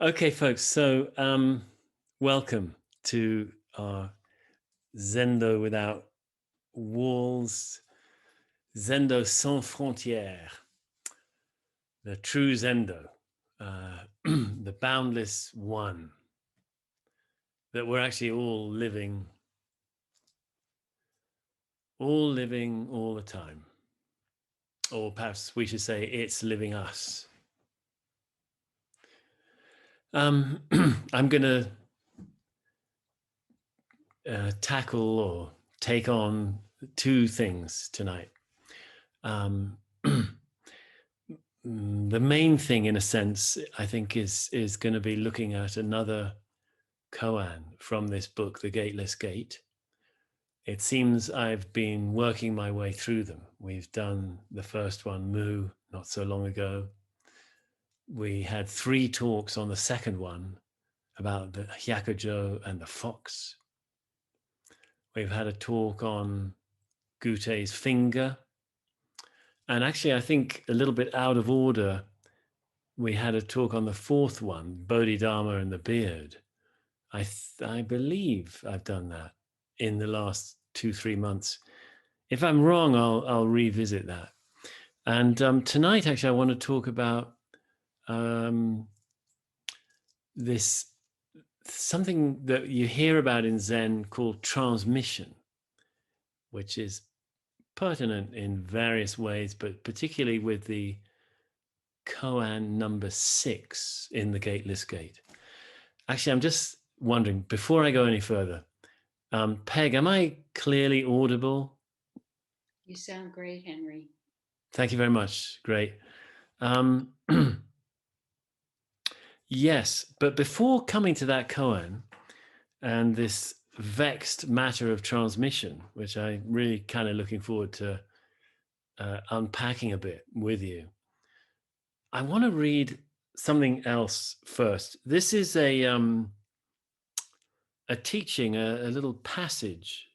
Okay, folks. So, welcome to our Zendo without walls, Zendo sans frontières, the true Zendo, the boundless one that we're actually all living all the time, or perhaps we should say it's living us. I'm going to tackle or take on two things tonight. The main thing, in a sense, I think is going to be looking at another koan from this book, The Gateless Gate. It seems I've been working my way through them. We've done the first one, Mu, not so long ago. We had 3 talks on the second one about the Hyakujo and the fox. We've had a talk on Gute's finger. And actually, I think a little bit out of order, we had a talk on the 4th one, Bodhidharma and the beard. I believe I've done that in the last 2-3 months. If I'm wrong, I'll revisit that. And tonight, actually, I want to talk about this something that you hear about in Zen called transmission, which is pertinent in various ways, but particularly with the koan number 6 in the Gateless Gate. Actually, I'm just wondering, before I go any further, Peg, am I clearly audible? You sound great, Henry. Thank you very much. Great. Yes, but before coming to that koan and this vexed matter of transmission, which I'm really kind of looking forward to unpacking a bit with you, I want to read something else first. This is a teaching, a little passage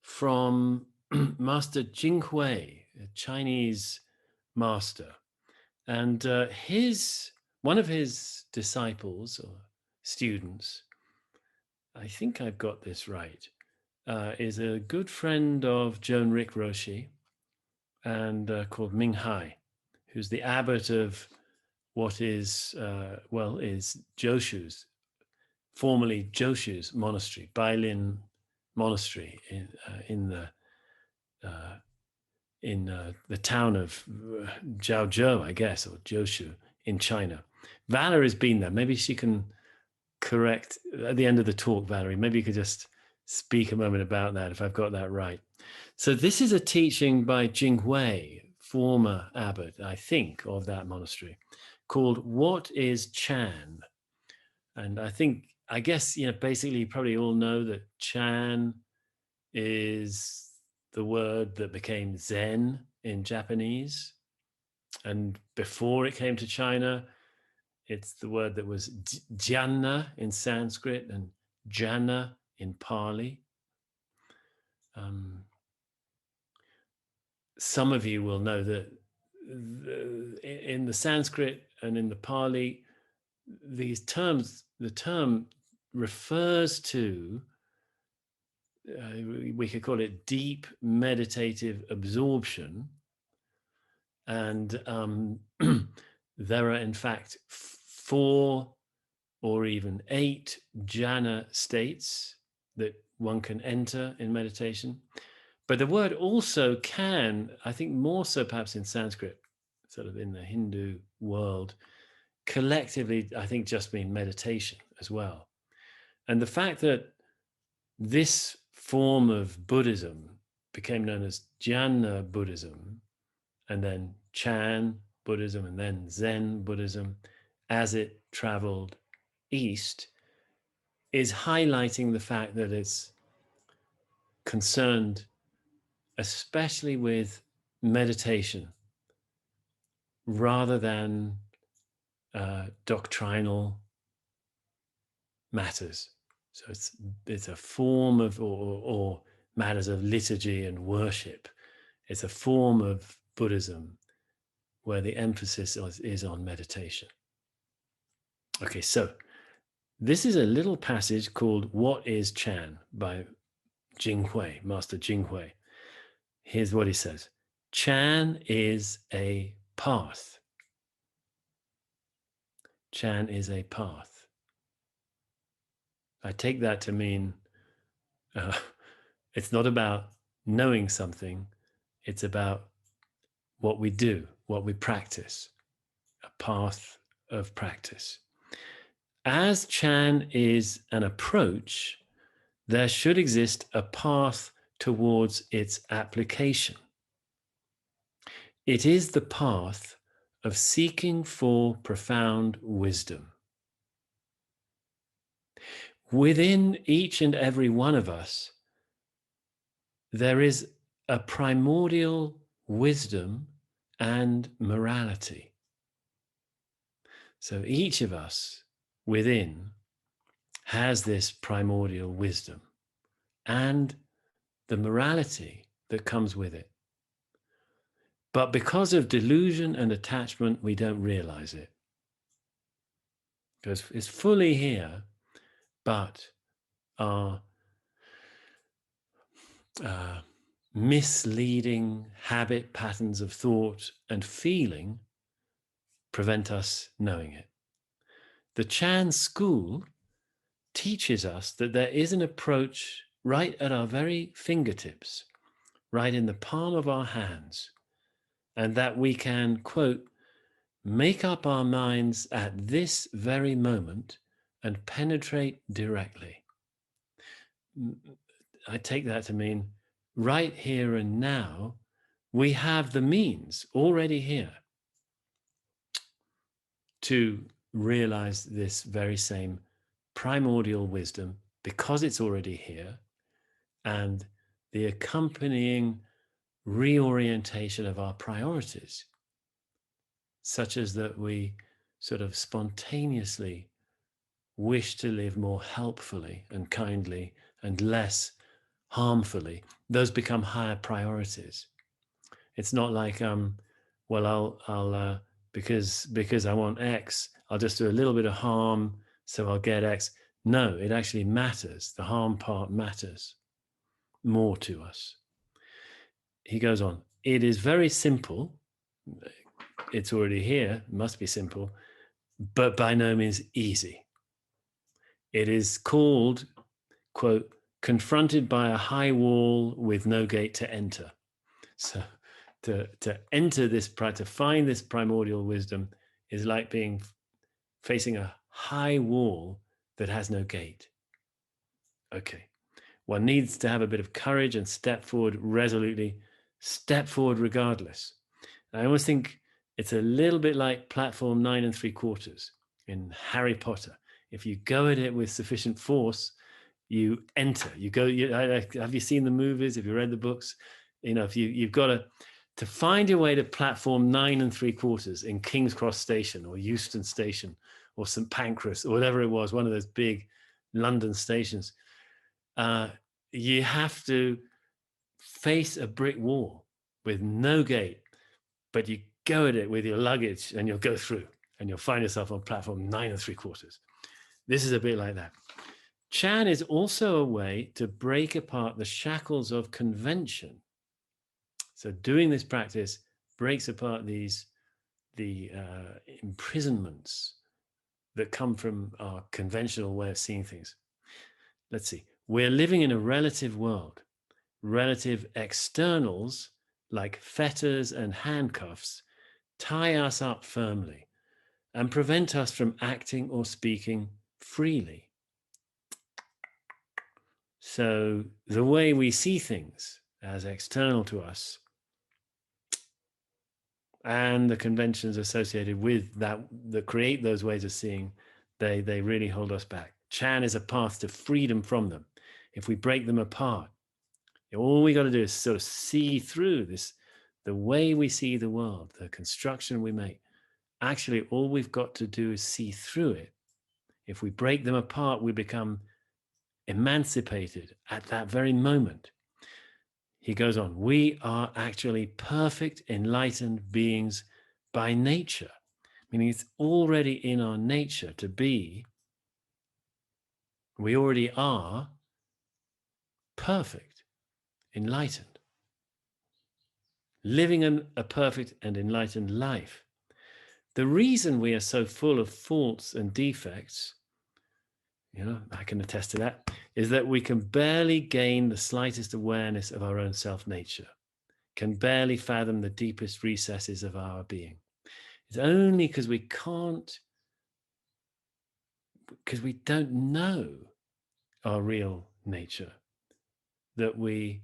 from Master Jing Hui, a Chinese master. And one of his disciples or students, I think I've got this right, is a good friend of Joan Rick Roshi and called Ming Hai, who's the abbot of what is Joshu's, formerly Joshu's monastery, Bailin Monastery uh, in the town of Jiaozhou, I guess, or Joshu in China. Valerie has been there. Maybe she can correct at the end of the talk, Valerie. Maybe you could just speak a moment about that if I've got that right. So this is a teaching by Jing Hui, former abbot, I think, of that monastery, called "What is Chan?" And I guess, basically you probably all know that Chan is the word that became Zen in Japanese. And before it came to China, it's the word that was jhana in Sanskrit and jhana in Pali. Some of you will know that in the Sanskrit and in the Pali, the term refers to, we could call it deep meditative absorption. And there are, in fact, 4 or even 8 jhana states that one can enter in meditation. But the word also can, I think more so perhaps in Sanskrit, sort of in the Hindu world, collectively, I think just mean meditation as well. And the fact that this form of Buddhism became known as Jhana Buddhism, and then Chan Buddhism, and then Zen Buddhism, as it traveled east, is highlighting the fact that it's concerned especially with meditation rather than doctrinal matters. So it's a form of or matters of liturgy and worship. It's a form of Buddhism where the emphasis is on meditation. Okay, so this is a little passage called What is Chan by Jing Hui, Master Jing Hui. Here's what he says. Chan is a path. Chan is a path. I take that to mean it's not about knowing something. It's about what we do, what we practice, a path of practice. As Chan is an approach, there should exist a path towards its application. It is the path of seeking for profound wisdom. Within each and every one of us, there is a primordial wisdom and morality. So each of us within has this primordial wisdom and the morality that comes with it. But because of delusion and attachment, we don't realize it. Because it's fully here, but our misleading habit patterns of thought and feeling prevent us knowing it. The Chan school teaches us that there is an approach right at our very fingertips, right in the palm of our hands, and that we can, quote, make up our minds at this very moment and penetrate directly. I take that to mean right here and now, we have the means already here to realize this very same primordial wisdom because it's already here, and the accompanying reorientation of our priorities, such as that we sort of spontaneously wish to live more helpfully and kindly and less harmfully. Those become higher priorities. It's not like well, I'll because I want X, I'll just do a little bit of harm so I'll get X. No, it actually matters. The harm part matters more to us. He goes on, it is very simple. It's already here, it must be simple, but by no means easy. It is called, quote, confronted by a high wall with no gate to enter. So to enter this, to find this primordial wisdom is like being facing a high wall that has no gate. Okay. One needs to have a bit of courage and step forward resolutely, step forward regardless. I almost think it's a little bit like platform 9 3/4 in Harry Potter. If you go at it with sufficient force, you enter. You go. Have you seen the movies? Have you read the books? You know, if you've got to find your way to platform 9 3/4 in King's Cross Station or Euston Station or St Pancras or whatever it was, one of those big London stations. You have to face a brick wall with no gate, but you go at it with your luggage and you'll go through and you'll find yourself on platform 9 3/4. This is a bit like that. Chan is also a way to break apart the shackles of convention. So doing this practice breaks apart the imprisonments that come from our conventional way of seeing things. Let's see. We're living in a relative world. Relative externals like fetters and handcuffs tie us up firmly and prevent us from acting or speaking freely. So the way we see things as external to us and the conventions associated with that create those ways of seeing, they really hold us back. Chan is a path to freedom from them. If we break them apart, all we got to do is sort of see through this, the way we see the world, the construction we make. Actually, all we've got to do is see through it. If we break them apart, we become emancipated at that very moment. He goes on, we are actually perfect enlightened beings by nature. meaning it's already in our nature to be, we already are perfect, enlightened, living a perfect and enlightened life. The reason we are so full of faults and defects, I can attest to that, is that we can barely gain the slightest awareness of our own self-nature, can barely fathom the deepest recesses of our being. It's only because we can't, because we don't know our real nature, that we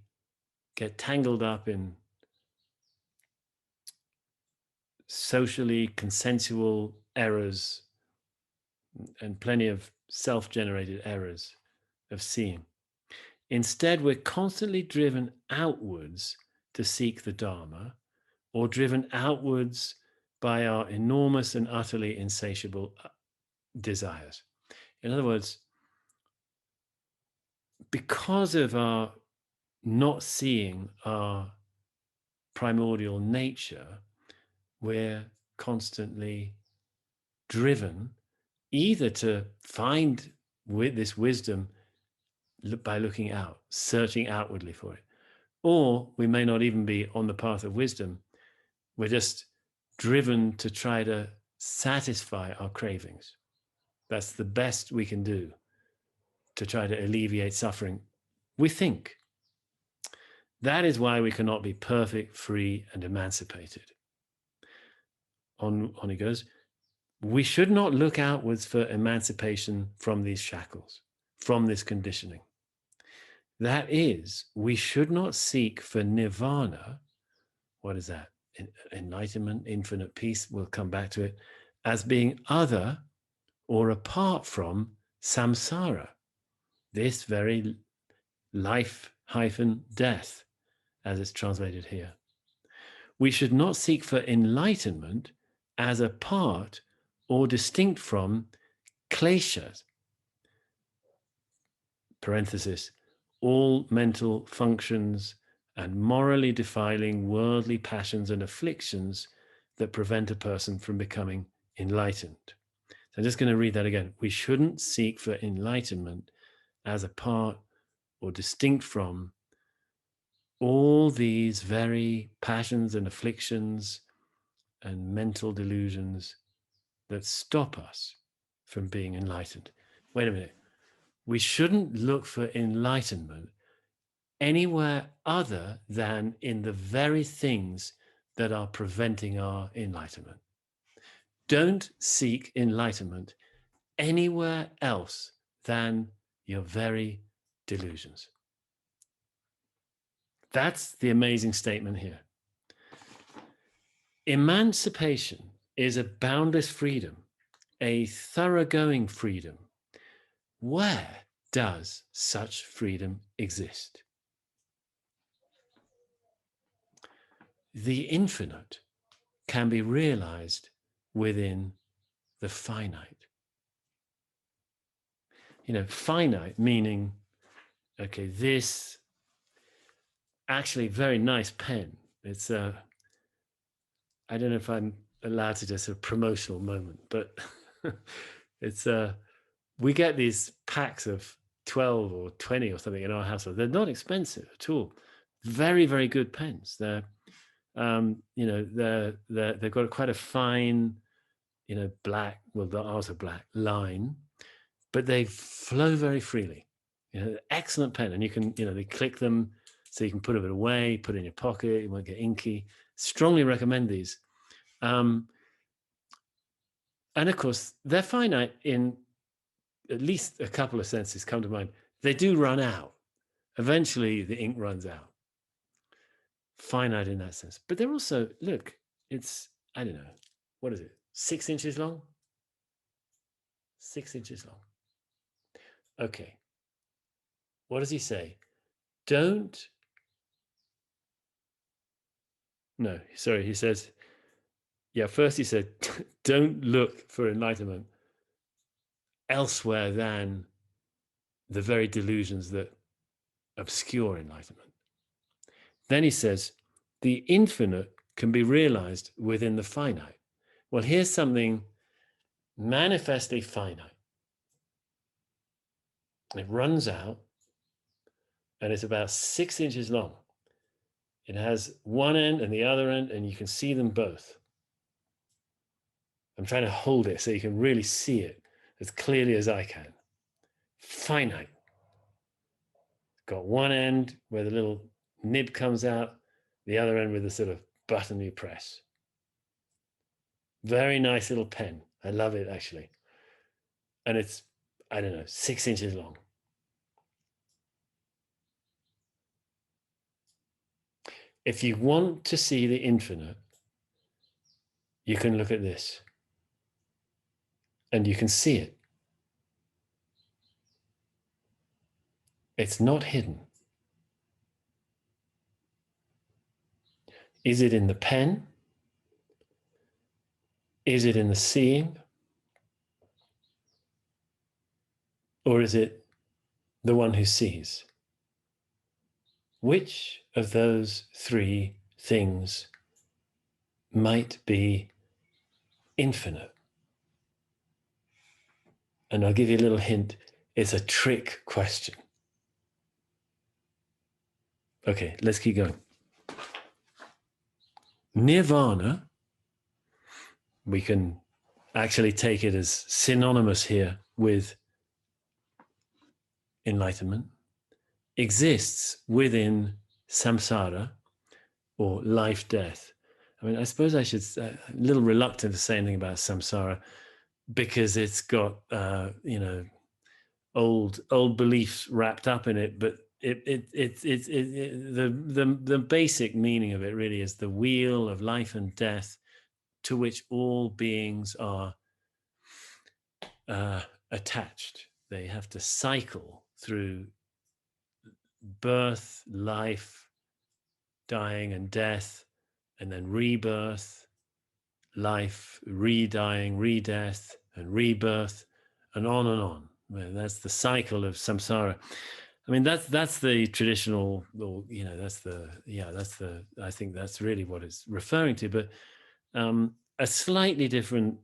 get tangled up in socially consensual errors and plenty of self-generated errors of seeing. Instead, we're constantly driven outwards to seek the Dharma, or driven outwards by our enormous and utterly insatiable desires. In other words, because of our not seeing our primordial nature, we're constantly driven either to find this wisdom by looking out, searching outwardly for it, or we may not even be on the path of wisdom. We're just driven to try to satisfy our cravings. That's the best we can do to try to alleviate suffering, we think. That is why we cannot be perfect, free, and emancipated. On he goes, we should not look outwards for emancipation from these shackles, from this conditioning. That is, we should not seek for nirvana. What is that? Enlightenment, infinite peace, we'll come back to it, as being other or apart from samsara, this very life-death, as it's translated here. We should not seek for enlightenment as a part or distinct from kleshas, parenthesis, all mental functions and morally defiling worldly passions and afflictions that prevent a person from becoming enlightened. So I'm just going to read that again. We shouldn't seek for enlightenment as a part or distinct from all these very passions and afflictions and mental delusions that stop us from being enlightened. Wait a minute. We shouldn't look for enlightenment anywhere other than in the very things that are preventing our enlightenment. Don't seek enlightenment anywhere else than your very delusions. That's the amazing statement here. Emancipation is a boundless freedom, a thoroughgoing freedom. Where does such freedom exist? The infinite can be realized within the finite. Finite meaning, okay, this actually very nice pen. It's I don't know if I'm allowed to just a promotional moment, but it's we get these packs of 12 or 20 or something in our household. They're not expensive at all. Very, very good pens. They're they've got quite a fine, black, well, the ours are black line, but they flow very freely. Excellent pen, and you can, they click them, so you can put it away, put it in your pocket. You won't get inky. Strongly recommend these. And of course, they're finite in at least a couple of senses come to mind. They do run out. Eventually, the ink runs out. Finite in that sense. But they're also, look, it's, I don't know, what is it? 6 inches long? 6 inches long. Okay. What does he say? He says, first he said, don't look for enlightenment elsewhere than the very delusions that obscure enlightenment. Then he says, the infinite can be realized within the finite. Well, here's something manifestly finite. It runs out and it's about 6 inches long. It has one end and the other end, and you can see them both. I'm trying to hold it so you can really see it as clearly as I can. Finite. Got one end where the little nib comes out, the other end with the sort of button you press. Very nice little pen. I love it, actually. And it's, I don't know, 6 inches long. If you want to see the infinite, you can look at this and you can see it. It's not hidden. Is it in the pen? Is it in the seeing? Or is it the one who sees? Which of those three things might be infinite? And I'll give you a little hint. It's a trick question. Okay, let's keep going. Nirvana, we can actually take it as synonymous here with enlightenment, exists within samsara, or life-death. I mean, I suppose I should, a little reluctant to say anything about samsara because it's got, old beliefs wrapped up in it, but the basic meaning of it really is the wheel of life and death to which all beings are attached. They have to cycle through birth, life, dying, and death, and then rebirth, life, re-dying, re-death, and rebirth, and on and on. Well, that's the cycle of samsara. I mean, that's the traditional, or I think that's really what it's referring to. But a slightly different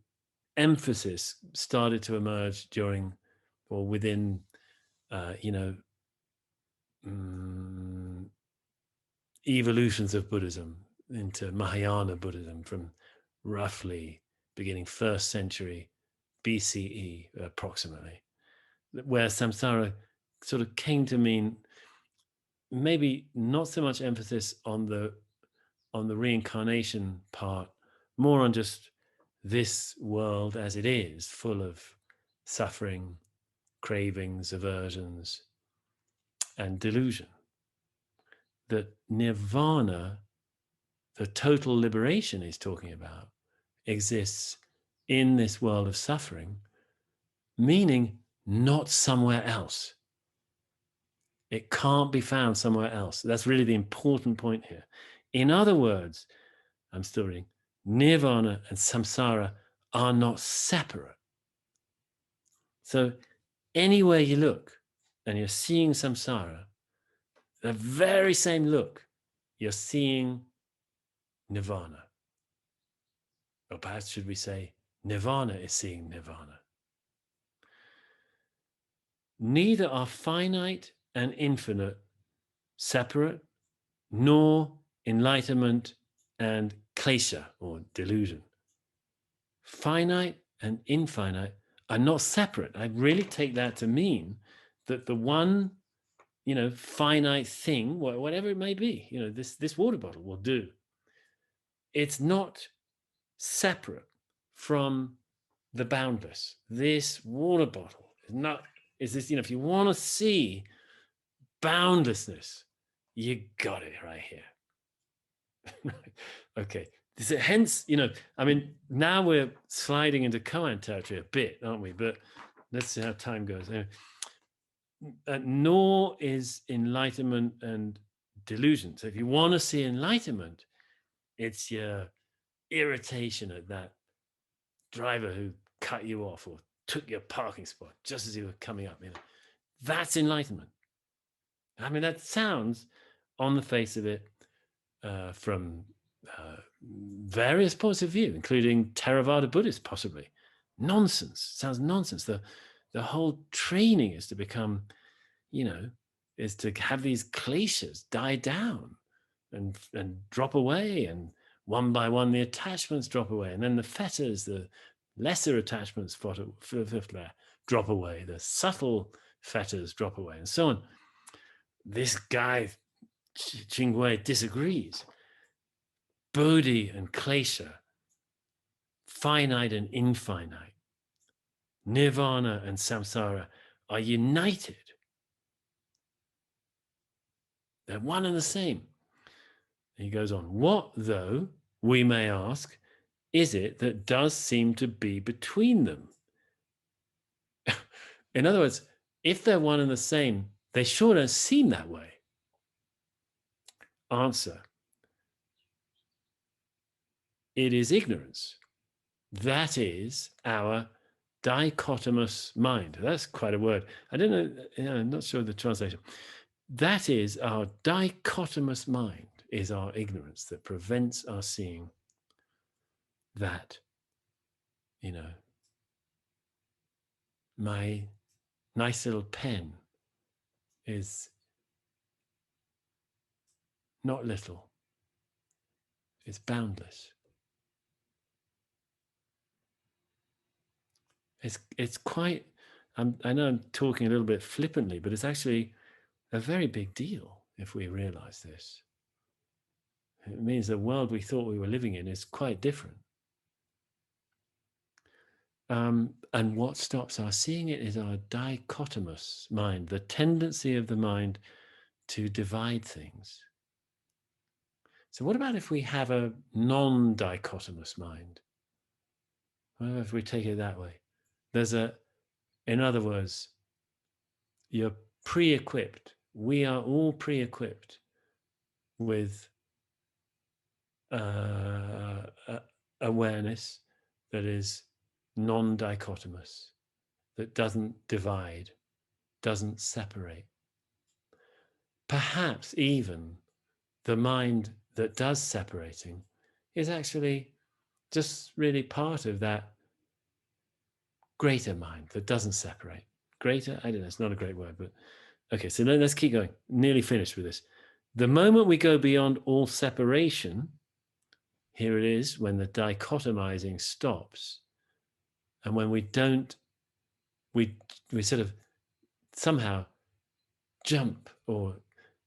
emphasis started to emerge during or within, evolutions of Buddhism into Mahayana Buddhism from roughly beginning 1st century BCE, approximately, where samsara sort of came to mean maybe not so much emphasis on the reincarnation part, more on just this world as it is, full of suffering, cravings, aversions, and delusion. That nirvana, the total liberation he's talking about, exists in this world of suffering, meaning not somewhere else. It can't be found somewhere else. That's really the important point here. In other words, I'm still reading, nirvana and samsara are not separate. So anywhere you look and you're seeing samsara, the very same look, you're seeing nirvana. Or perhaps should we say, nirvana is seeing nirvana. Neither are finite and infinite separate, nor enlightenment and klesha, or delusion. Finite and infinite are not separate. I really take that to mean that the one, finite thing, whatever it may be, this water bottle will do. It's not separate from the boundless. This water bottle is this, if you want to see boundlessness, you got it right here. Okay. Hence, now we're sliding into koan territory a bit, aren't we? But let's see how time goes. Nor is enlightenment and delusion. So if you want to see enlightenment, it's your irritation at that driver who cut you off or took your parking spot just as you were coming up. That's enlightenment. I mean, that sounds on the face of it from various points of view, including Theravada Buddhists, possibly. Nonsense. Sounds nonsense. The whole training is to become, is to have these kleshas die down and drop away, and one by one the attachments drop away, and then the fetters, the lesser attachments drop away, the subtle fetters drop away, and so on. This guy Jing Hui disagrees. Bodhi and klesha, finite and infinite, nirvana and samsara are united. They're one and the same. He goes on, what, though, we may ask, is it that does seem to be between them? In other words, if they're one and the same, they sure don't seem that way. Answer, it is ignorance. That is our dichotomous mind. That's quite a word. I don't know, I'm not sure of the translation. That is our dichotomous mind, is our ignorance that prevents our seeing that, my nice little pen is not little, it's boundless. It's quite, I know I'm talking a little bit flippantly, but it's actually a very big deal if we realize this. It means the world we thought we were living in is quite different. And what stops our seeing it is our dichotomous mind, the tendency of the mind to divide things. So what about if we have a non-dichotomous mind? What if we take it that way? In other words, you're pre-equipped. We are all pre-equipped with awareness that is non-dichotomous, that doesn't divide, doesn't separate. Perhaps even the mind that does separating is actually just really part of that greater mind that doesn't separate. Greater, I don't know, it's not a great word, but okay, so let's keep going. Nearly finished with this. The moment we go beyond all separation, here it is when the dichotomizing stops, and when we don't, we sort of somehow jump or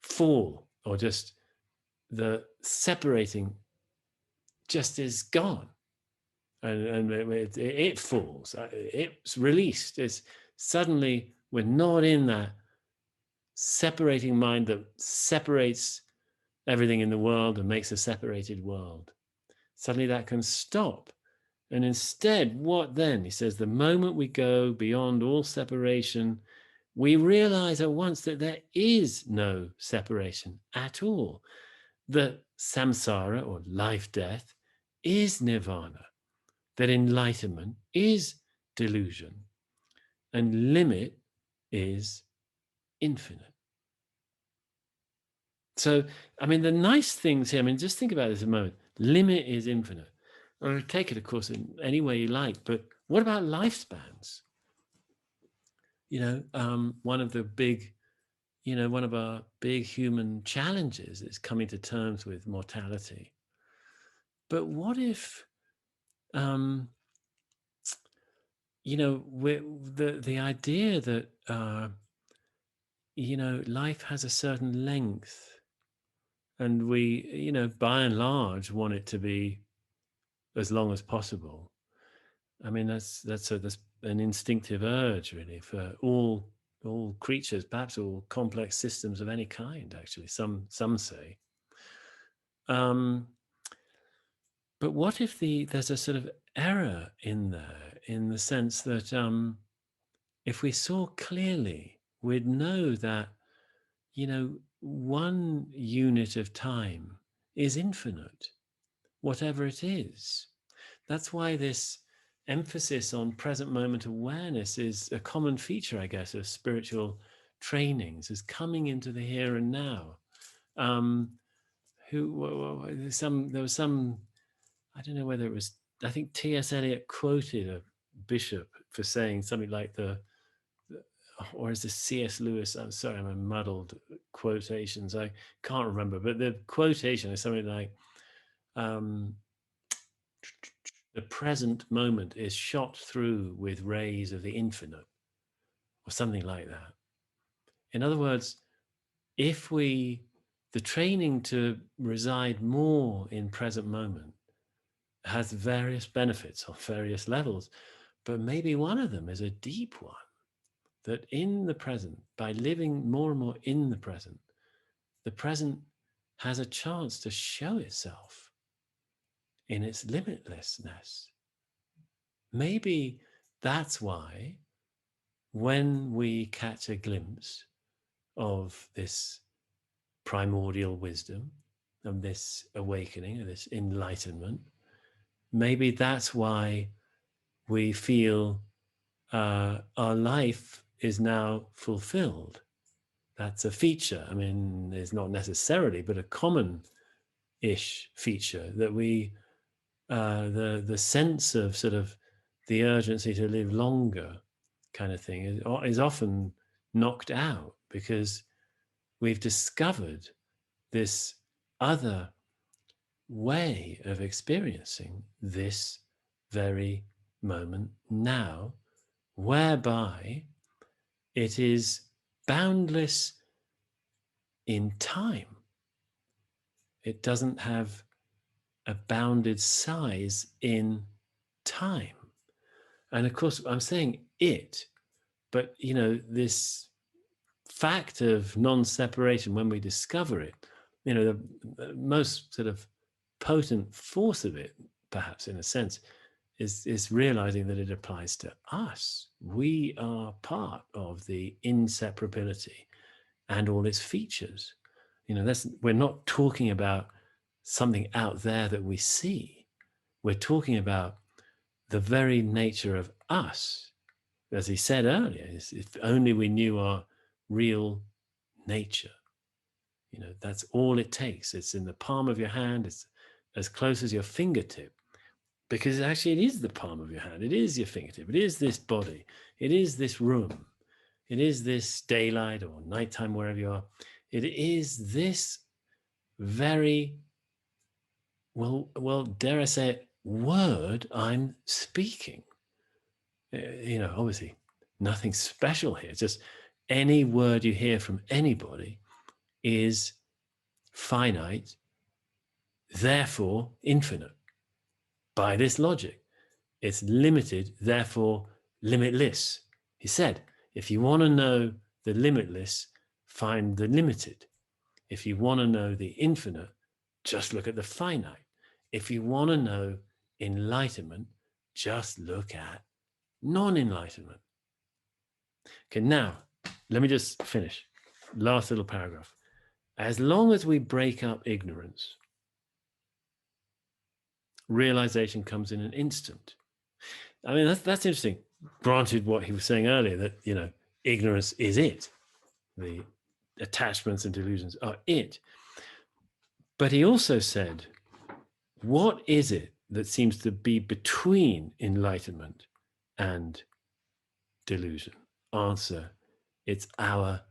fall, or just the separating just is gone, and it falls, it's released. It's suddenly we're not in that separating mind that separates everything in the world and makes a separated world. Suddenly that can stop. And instead, what then? He says, the moment we go beyond all separation, we realize at once that there is no separation at all. That samsara, or life-death, is nirvana. That enlightenment is delusion. And limit is infinite. So, I mean, the nice things here, I mean, just think about this a moment. Limit is infinite. Or take it, of course, in any way you like, but what about lifespans? One of the big, one of our big human challenges is coming to terms with mortality. But what if, the idea that, life has a certain length, and we, by and large, want it to be as long as possible. I mean, that's an instinctive urge, really, for all creatures, perhaps all complex systems of any kind. Actually, some say. But what if there's a sort of error in there, in the sense that if we saw clearly, we'd know that one unit of time is infinite, whatever it is. That's why this emphasis on present moment awareness is a common feature, I guess, of spiritual trainings, is coming into the here and now. There was some I don't know whether it was, I think T.S. Eliot quoted a bishop for saying something like or is this C.S. Lewis? I'm sorry, I'm a muddled quotations. I can't remember, but the quotation is something like, the present moment is shot through with rays of the infinite, or something like that. In other words, if the training to reside more in present moment has various benefits on various levels, but maybe one of them is a deep one, that in the present, by living more and more in the present has a chance to show itself in its limitlessness. Maybe that's why when we catch a glimpse of this primordial wisdom, of this awakening, of this enlightenment, maybe that's why we feel our life is now fulfilled. That's a feature. I mean, it's not necessarily, but a common-ish feature that we, the sense of sort of the urgency to live longer kind of thing is often knocked out because we've discovered this other way of experiencing this very moment now, whereby it is boundless in time. It doesn't have a bounded size in time. And of course, I'm saying it, but this fact of non-separation, when we discover it, the most sort of potent force of it, perhaps in a sense, is realizing that it applies to us. We are part of the inseparability and all its features. We're not talking about something out there that we see. We're talking about the very nature of us. As he said earlier, if only we knew our real nature. That's all it takes. It's in the palm of your hand. It's as close as your fingertip, because actually it is the palm of your hand. It is your fingertip. It is this body. It is this room. It is this daylight or nighttime, wherever you are. It is this very, well, dare I say it, word I'm speaking. Obviously nothing special here. It's just any word you hear from anybody is finite, therefore infinite. By this logic, it's limited, therefore limitless. He said, if you want to know the limitless, find the limited. If you want to know the infinite, just look at the finite. If you want to know enlightenment, just look at non-enlightenment. Okay, now, let me just finish. Last little paragraph. As long as we break up ignorance, realization comes in an instant. I mean, that's interesting. Granted what he was saying earlier, that, ignorance is it. The attachments and delusions are it. But he also said, what is it that seems to be between enlightenment and delusion? Answer, it's our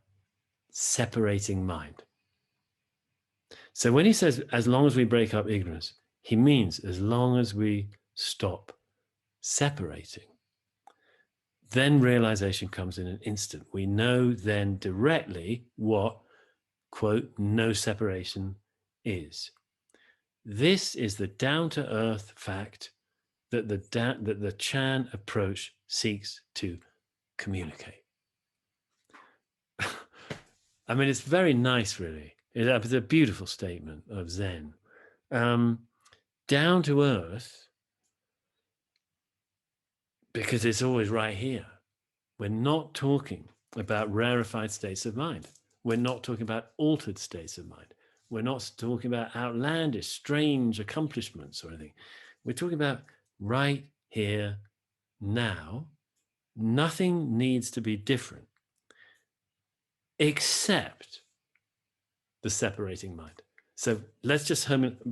separating mind. So when he says, as long as we break up ignorance, he means as long as we stop separating. Then realization comes in an instant. We know then directly what, quote, no separation is. This is the down-to-earth fact that the Chan approach seeks to communicate. I mean, it's very nice, really. It's a beautiful statement of Zen. Down to earth, because it's always right here. We're not talking about rarefied states of mind. We're not talking about altered states of mind. We're not talking about outlandish, strange accomplishments or anything. We're talking about right here, now. Nothing needs to be different except the separating mind. So let's just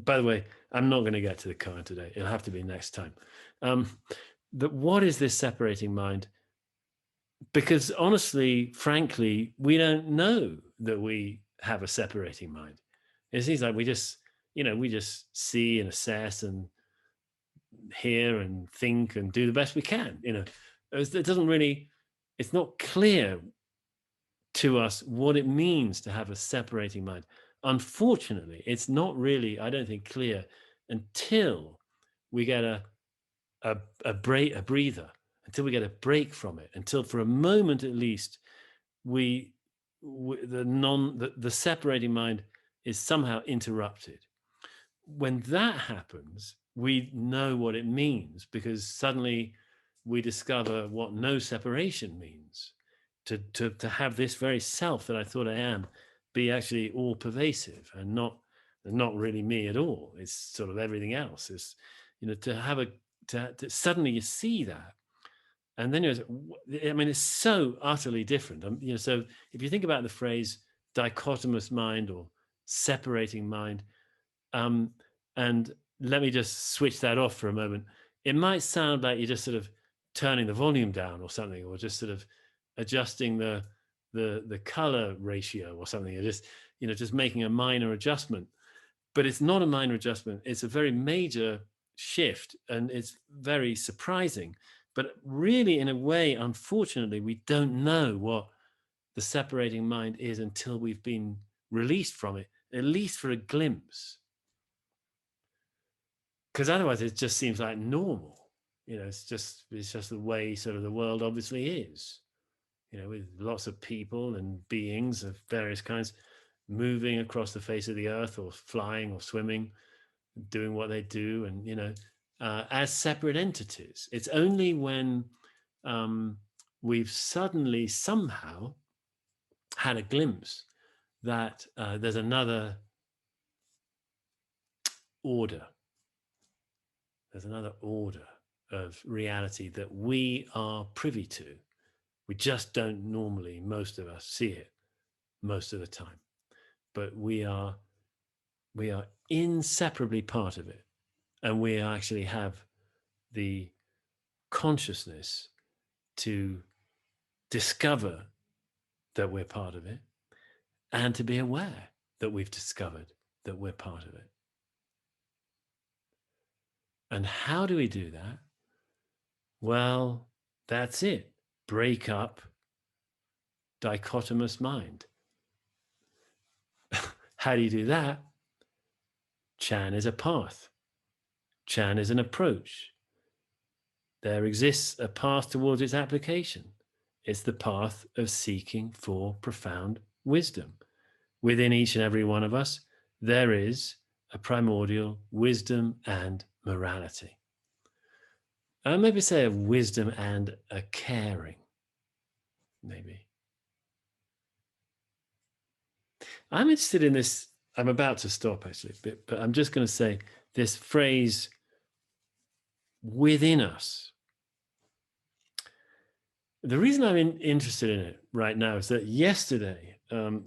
by the way, I'm not going to get to the koan today. It'll have to be next time. That what is this separating mind? Because honestly, frankly, we don't know that we have a separating mind. It seems like we just see and assess and hear and think and do the best we can. It doesn't really, it's not clear to us what it means to have a separating mind. Unfortunately, it's not really, I don't think, clear until we get a breather, until we get a break from it, until for a moment at least the separating mind is somehow interrupted. When that happens, we know what it means, because suddenly we discover what no separation means. To have this very self that I thought I am be actually all pervasive and not really me at all. It's sort of everything else. Is to have to suddenly you see that, and then I mean, it's so utterly different. So if you think about the phrase dichotomous mind or separating mind, and let me just switch that off for a moment. It might sound like you're just sort of turning the volume down or something, or just sort of adjusting the color ratio or something. You're just making a minor adjustment, but it's not a minor adjustment. It's a very major shift, and it's very surprising. But really, in a way, unfortunately, we don't know what the separating mind is until we've been released from it, at least for a glimpse. Because otherwise it just seems like normal. It's just the way sort of the world obviously is, with lots of people and beings of various kinds moving across the face of the earth, or flying or swimming, doing what they do, and as separate entities. It's only when we've suddenly somehow had a glimpse that there's another order. There's another order of reality that we are privy to. We just don't normally, most of us, see it most of the time. But we are inseparably part of it. And we actually have the consciousness to discover that we're part of it, and to be aware that we've discovered that we're part of it. And how do we do that? Well, that's it. Break up dichotomous mind. How do you do that? Chan is a path. Chan is an approach. There exists a path towards its application. It's the path of seeking for profound wisdom. Within each and every one of us, there is a primordial wisdom and morality. Maybe say a wisdom and a caring, maybe. I'm interested in this. I'm about to stop, actually, but I'm just going to say this phrase, within us. The reason I'm interested in it right now is that yesterday,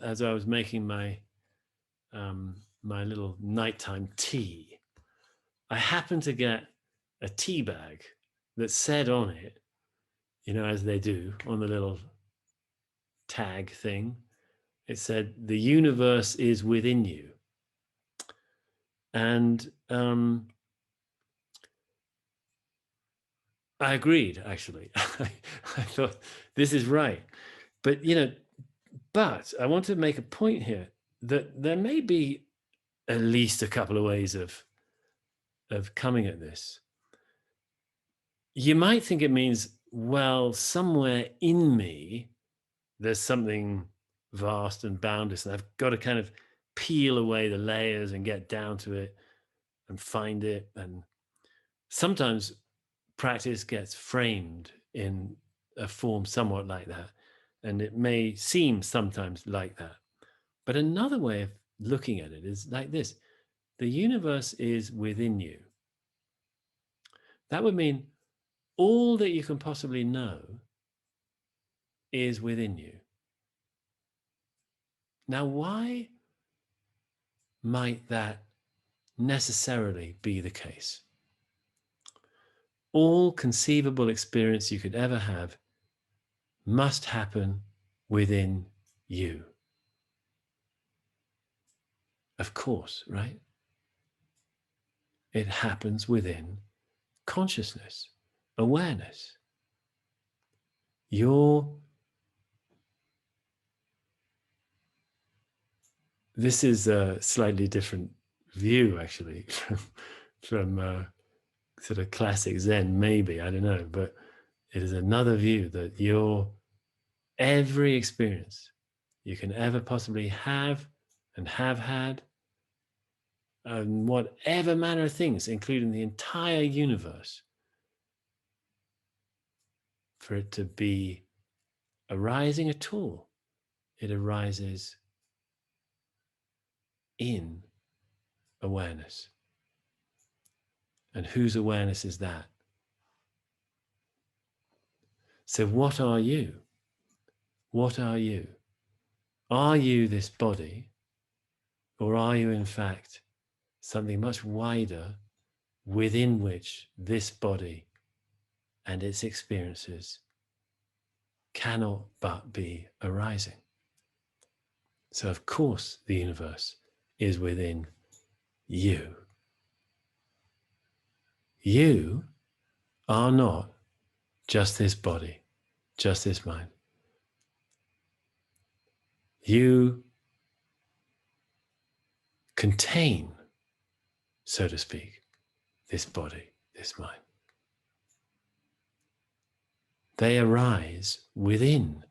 as I was making my my little nighttime tea, I happened to get a tea bag that said on it, as they do on the little tag thing, it said, "The universe is within you." And I agreed, actually. I thought, this is right. But, but I want to make a point here that there may be at least a couple of ways of coming at this. You might think it means, well, somewhere in me, there's something vast and boundless, and I've got to kind of peel away the layers and get down to it and find it. And sometimes practice gets framed in a form somewhat like that, and it may seem sometimes like that. But another way of looking at it is like this: the universe is within you. That would mean all that you can possibly know is within you. Now, why might that necessarily be the case. All conceivable experience you could ever have must happen within you. Of course, right? It happens within consciousness, awareness. This is a slightly different view, actually, from sort of classic Zen, maybe, I don't know, but it is another view that every experience you can ever possibly have and have had, and whatever manner of things, including the entire universe, for it to be arising at all, it arises in awareness. And whose awareness is that? So what are you? What are you? Are you this body, or are you in fact something much wider within which this body and its experiences cannot but be arising? So of course the universe is within you. You are not just this body, just this mind. You contain, so to speak, this body, this mind. They arise within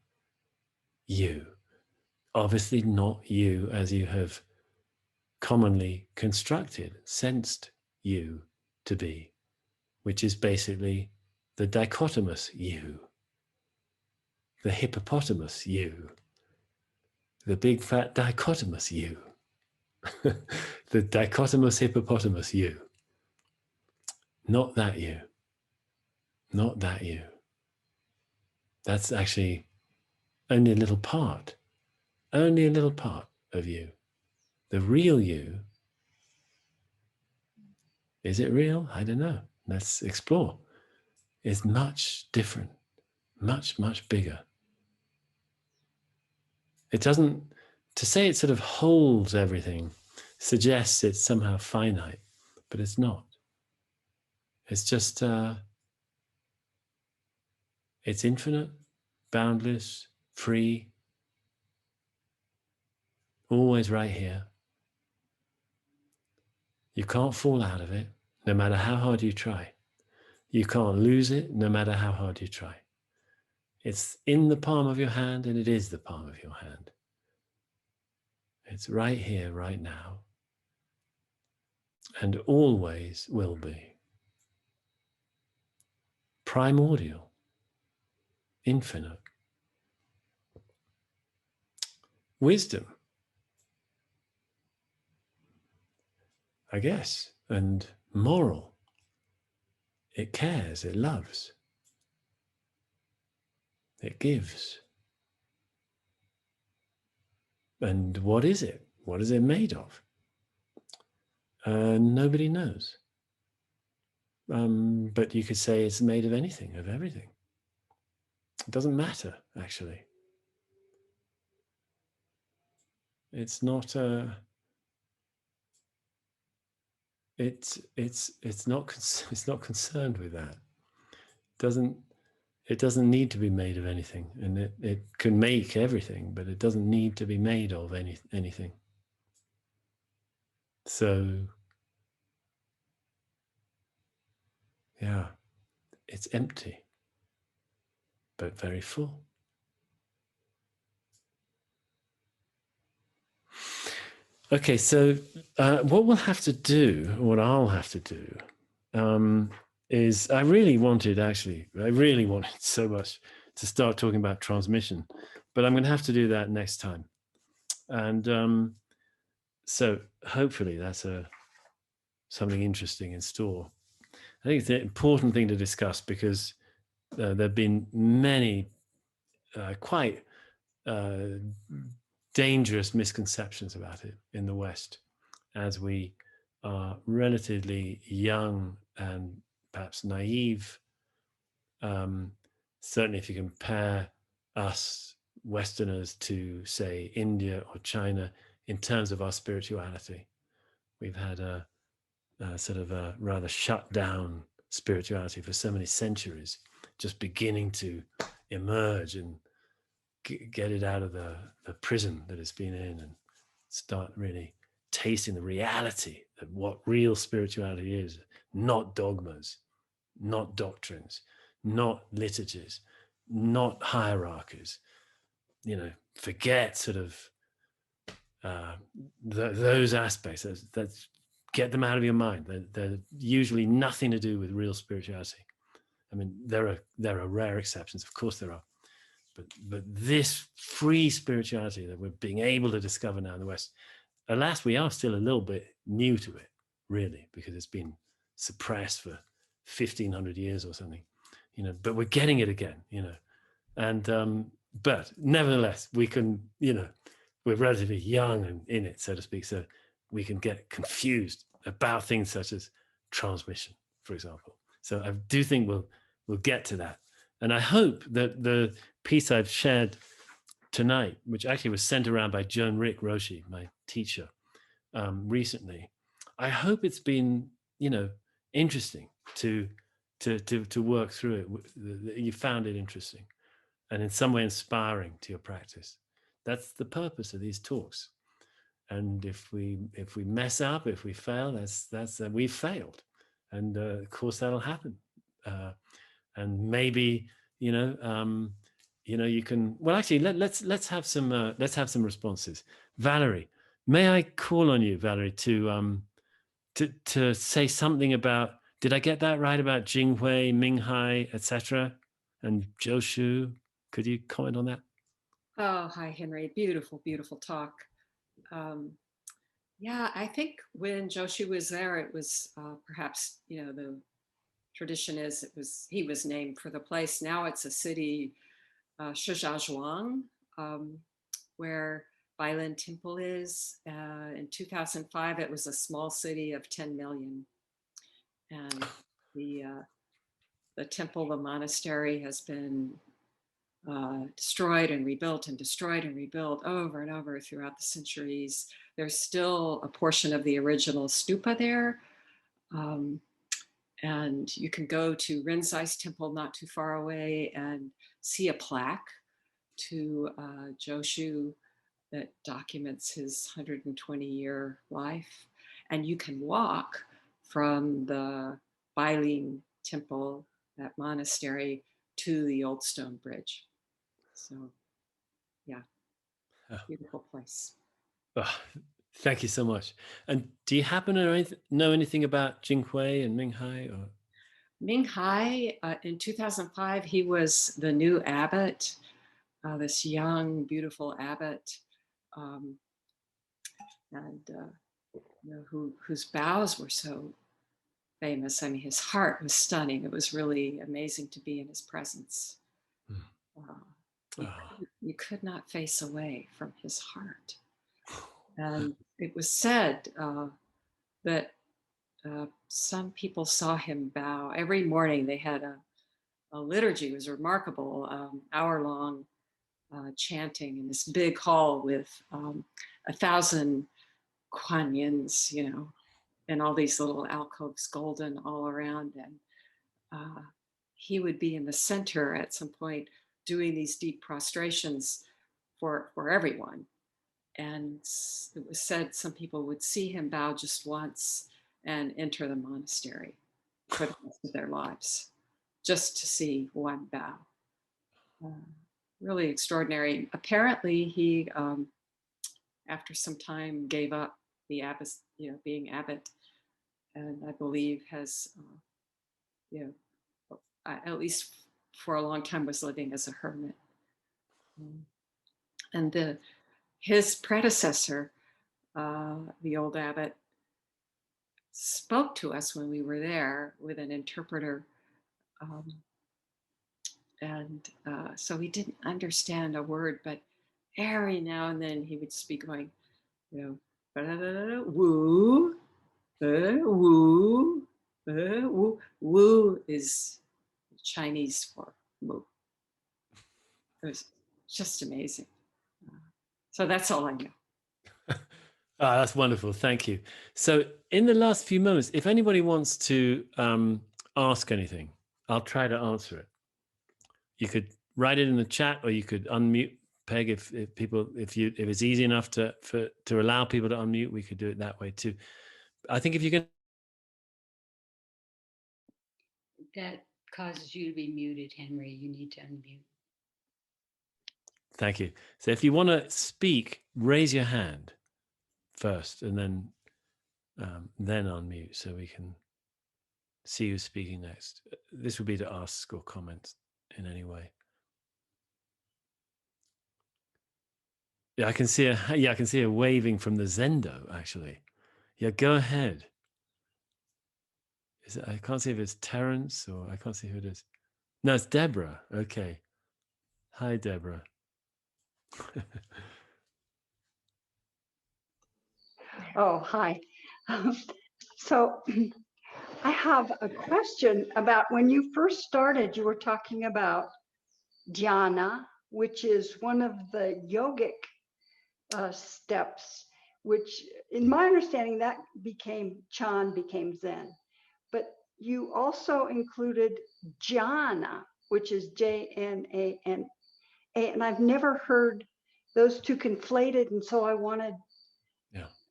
you. Obviously not you as you have commonly constructed, sensed you to be, which is basically the dichotomous you, the hippopotamus you, the big fat dichotomous you, the dichotomous hippopotamus you. Not that you. Not that you. That's actually only a little part of you. The real you, is it real? I don't know. Let's explore. It's much different, much, much bigger. It doesn't, to say it sort of holds everything suggests it's somehow finite, but it's not. It's just, it's infinite, boundless, free, always right here. You can't fall out of it, no matter how hard you try. You can't lose it, no matter how hard you try. It's in the palm of your hand, and it is the palm of your hand. It's right here, right now, and always will be. Primordial, infinite. Wisdom, I guess, and moral. It cares, it loves, it gives. And what is it? What is it made of? Nobody knows. But you could say it's made of anything, of everything. It doesn't matter, actually. It's not it's not concerned with that. It doesn't need to be made of anything, and it can make everything, but it doesn't need to be made of anything. So yeah, it's empty, but very full. Okay, so what we'll have to do, what I'll have to do, is I really wanted so much to start talking about transmission, but I'm going to have to do that next time. And so hopefully that's something interesting in store. I think it's an important thing to discuss because there have been many quite dangerous misconceptions about it in the West as we are relatively young and perhaps naive. Certainly, if you compare us Westerners to, say, India or China, in terms of our spirituality, we've had a sort of a rather shut down spirituality for so many centuries, just beginning to emerge and get it out of the prison that it's been in and start really tasting the reality of what real spirituality is, not dogmas, not doctrines, not liturgies, not hierarchies. Forget sort of those aspects. That's get them out of your mind. They're usually nothing to do with real spirituality. I mean, there are rare exceptions, of course there are, but this free spirituality that we're being able to discover now in the West, alas, we are still a little bit new to it, really, because it's been suppressed for 1,500 years or something, but we're getting it again, and but nevertheless, we can, we're relatively young and in it, so to speak, so we can get confused about things such as transmission, for example. So I do think we'll get to that. And I hope that the piece I've shared tonight, which actually was sent around by Joan Rick Roshi, my teacher, recently, I hope it's been, interesting to work through it. You found it interesting and in some way inspiring to your practice. That's the purpose of these talks. And if we mess up, if we fail, that's we've failed, and of course that'll happen. And maybe you can. Well, actually, let's have some responses. Valerie, may I call on you, Valerie, to say something about? Did I get that right about Jing Hui, Ming Hai, etc., and Joshu? Could you comment on that? Oh, hi, Henry. Beautiful, beautiful talk. Yeah, I think when Joshu was there, it was perhaps, the tradition is he was named for the place. Now it's a city, Shijiazhuang, where Bailin Temple is. In 2005, it was a small city of 10 million. And the temple, the monastery has been destroyed and rebuilt and destroyed and rebuilt over and over throughout the centuries. There's still a portion of the original stupa there. And you can go to Rinzai's temple not too far away and see a plaque to Joshu that documents his 120-year life. And you can walk from the Bailin temple, that monastery, to the old stone bridge. So, yeah, beautiful place. Oh, thank you so much. And do you happen to know anything about Jing Hui and Ming Hai? Or? Ming Hai, in 2005, he was the new abbot, this young, beautiful abbot, and whose bows were so famous. I mean, his heart was stunning. It was really amazing to be in his presence. You could not face away from his heart. And it was said that some people saw him bow. Every morning they had a liturgy. It was remarkable, hour-long chanting in this big hall with 1,000 Kuan Yins, and all these little alcoves, golden all around. And he would be in the center at some point doing these deep prostrations for everyone. And it was said some people would see him bow just once and enter the monastery for the rest of their lives, just to see one bow. Really extraordinary. Apparently, he, after some time, gave up the abbot, being abbot, and I believe has, at least for a long time, was living as a hermit. And his predecessor, the old abbot, spoke to us when we were there with an interpreter. So we didn't understand a word, but every now and then he would speak going, woo, Wu. Wu. Wu is Chinese for wu. It was just amazing. So that's all I know. Ah, that's wonderful. Thank you. So in the last few moments, if anybody wants to ask anything, I'll try to answer it. You could write it in the chat, or you could unmute Peg if it's easy enough to allow people to unmute, we could do it that way too. I think if you can. That causes you to be muted, Henry. You need to unmute. Thank you. So if you want to speak, raise your hand first, and then unmute so we can see who's speaking next. This would be to ask or comment in any way. Yeah, I can see a waving from the Zendo actually. Yeah, go ahead. I can't see if it's Terence or I can't see who it is. No, it's Deborah. Okay. Hi, Deborah. Oh, hi. So I have a question about when you first started, you were talking about dhyana, which is one of the yogic steps, which in my understanding, that Chan became Zen. But you also included jhana, which is Jnana. And I've never heard those two conflated. And so I wanted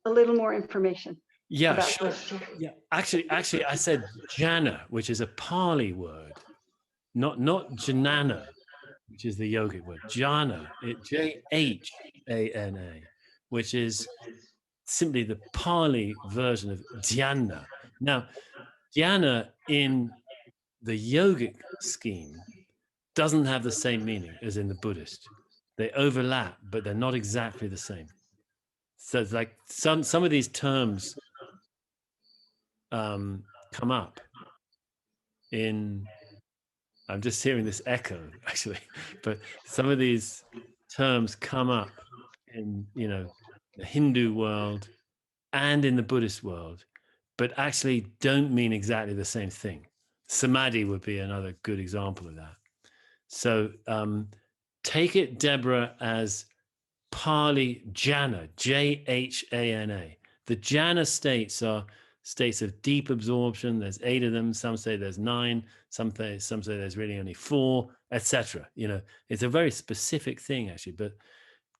a little more information. Yeah, about sure. those two. Yeah, actually, I said jhana, which is a Pali word, not jnana, which is the yogic word. Jhana, Jhana, which is simply the Pali version of dhyana. Now, dhyana in the yogic scheme doesn't have the same meaning as in the Buddhist. They overlap, but they're not exactly the same. So it's like some of these terms come up in, I'm just hearing this echo actually, but some of these terms come up in, the Hindu world and in the Buddhist world, but actually don't mean exactly the same thing. Samadhi would be another good example of that. So take it, Deborah, as Pali jhana, Jhana. The jhana states are states of deep absorption. There's 8 of them. Some say there's 9. Some say there's really only 4, etc. It's a very specific thing actually, but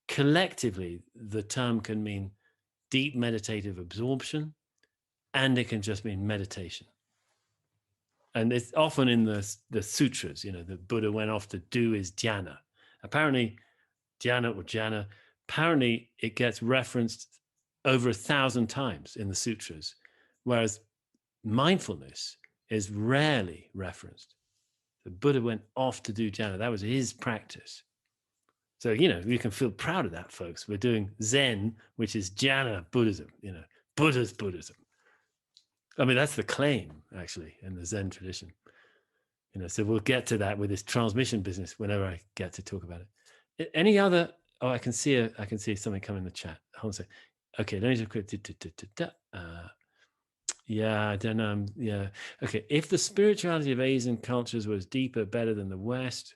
collectively the term can mean deep meditative absorption, and it can just mean meditation. And it's often in the sutras, the Buddha went off to do his dhyana. Apparently, dhyana, apparently it gets referenced over 1,000 times in the sutras, whereas mindfulness is rarely referenced. The Buddha went off to do dhyana. That was his practice. So, you can feel proud of that, folks. We're doing Zen, which is jhana Buddhism, Buddha's Buddhism. I mean, that's the claim, actually, in the Zen tradition. So we'll get to that with this transmission business whenever I get to talk about it. Any other? Oh, I can see something come in the chat. Hold on a second. Okay, let me just quick. Yeah, I don't know. Yeah. Okay. If the spirituality of Asian cultures was deeper, better than the West,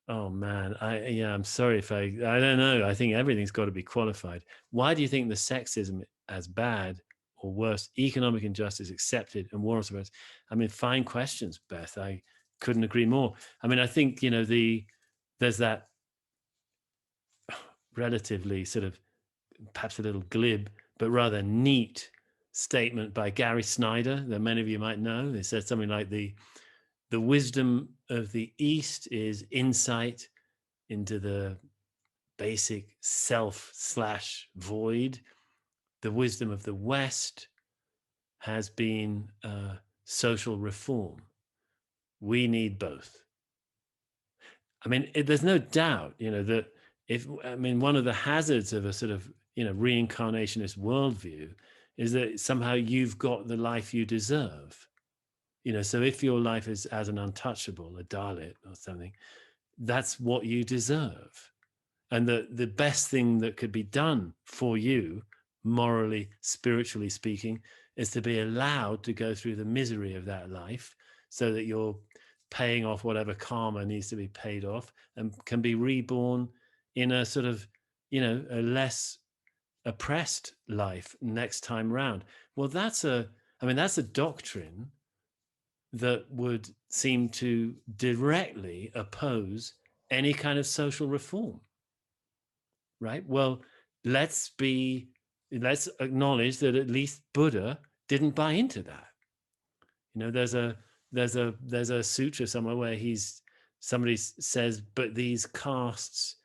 oh man, I'm sorry if I don't know. I think everything's got to be qualified. Why do you think the sexism as bad or worse, economic injustice accepted and war on surveillance? I mean, fine questions, Beth. I couldn't agree more. I mean, I think, there's that relatively sort of perhaps a little glib, but rather neat statement by Gary Snyder that many of you might know. They said something like the wisdom of the East is insight into the basic self/void. The wisdom of the West has been social reform. We need both. I mean, there's no doubt, that one of the hazards of a sort of, reincarnationist worldview is that somehow you've got the life you deserve. So if your life is as an untouchable, a Dalit or something, that's what you deserve. And the best thing that could be done for you morally, spiritually speaking, is to be allowed to go through the misery of that life so that you're paying off whatever karma needs to be paid off and can be reborn in a sort of, a less oppressed life next time round. Well, that's a doctrine that would seem to directly oppose any kind of social reform, right? Well, let's acknowledge that at least Buddha didn't buy into that. There's a sutra somewhere where somebody says, but these castes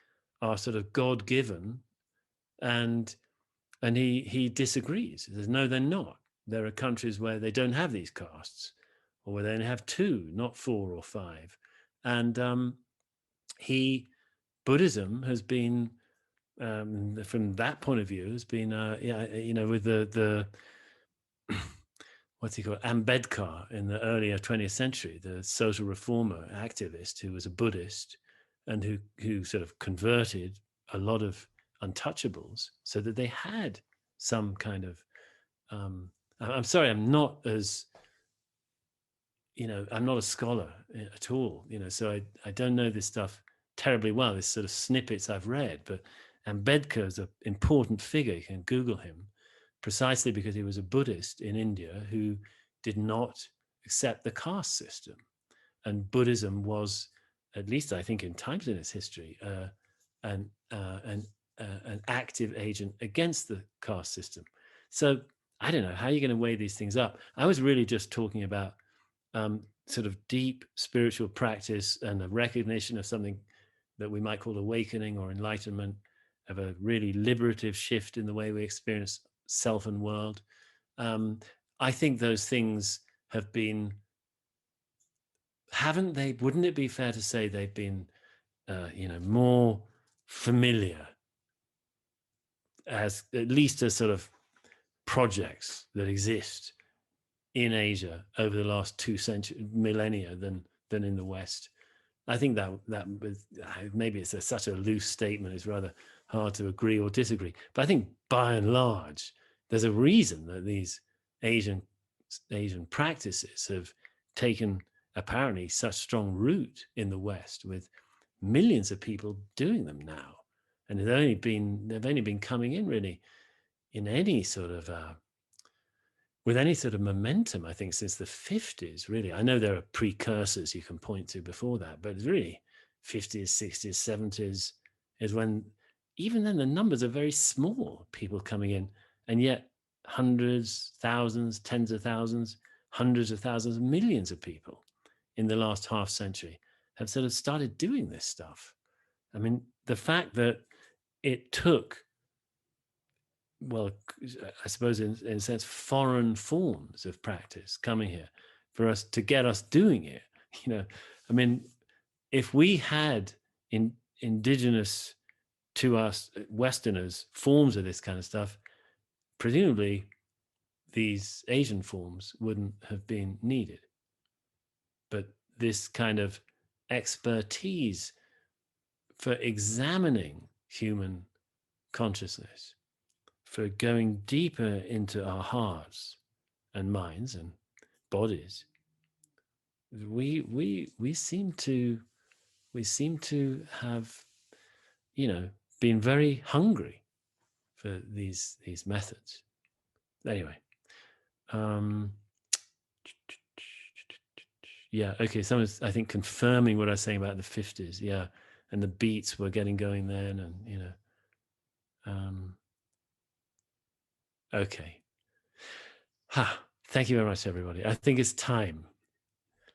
are sort of God-given, and he disagrees. He says, no, they're not. There are countries where they don't have these castes, or where they only have 2, not 4 or 5. And Buddhism has been, from that point of view, has been, with the what's he called, Ambedkar in the earlier 20th century, the social reformer activist who was a Buddhist and who sort of converted a lot of untouchables so that they had some kind of, I'm sorry, I'm not as, I'm not a scholar at all, so I don't know this stuff terribly well, this sort of snippets I've read, but Ambedkar is an important figure. You can Google him, precisely because he was a Buddhist in India who did not accept the caste system. And Buddhism was, at least I think in times in its history, an active agent against the caste system. So I don't know how you're going to weigh these things up. I was really just talking about sort of deep spiritual practice and a recognition of something that we might call awakening or enlightenment, of a really liberative shift in the way we experience self and world. I think those things have been, haven't they? Wouldn't it be fair to say they've been, more familiar, as at least as sort of projects that exist in Asia over the last 2 millennia than in the West? I think that maybe it's such a loose statement. It's rather hard to agree or disagree. But I think by and large, there's a reason that these Asian practices have taken apparently such strong root in the West, with millions of people doing them now, and they've only been coming in really in any sort of with any sort of momentum, I think, since the 50s, really. I know there are precursors you can point to before that, but it's really 50s, 60s, 70s is when, even then, the numbers are very small, people coming in, and yet hundreds, thousands, tens of thousands, hundreds of thousands, millions of people in the last half century have sort of started doing this stuff. I mean, the fact that it took, well, I suppose in a sense, foreign forms of practice coming here for us to get us doing it. I mean, if we had indigenous to us Westerners forms of this kind of stuff, presumably these Asian forms wouldn't have been needed. But this kind of expertise for examining human consciousness, for going deeper into our hearts and minds and bodies, we seem to have, been very hungry for these methods. Anyway, yeah, okay. Someone's, I think, confirming what I was saying about the 50s. Yeah, and the beats were getting going then, and okay. Thank you very much, everybody. I think it's time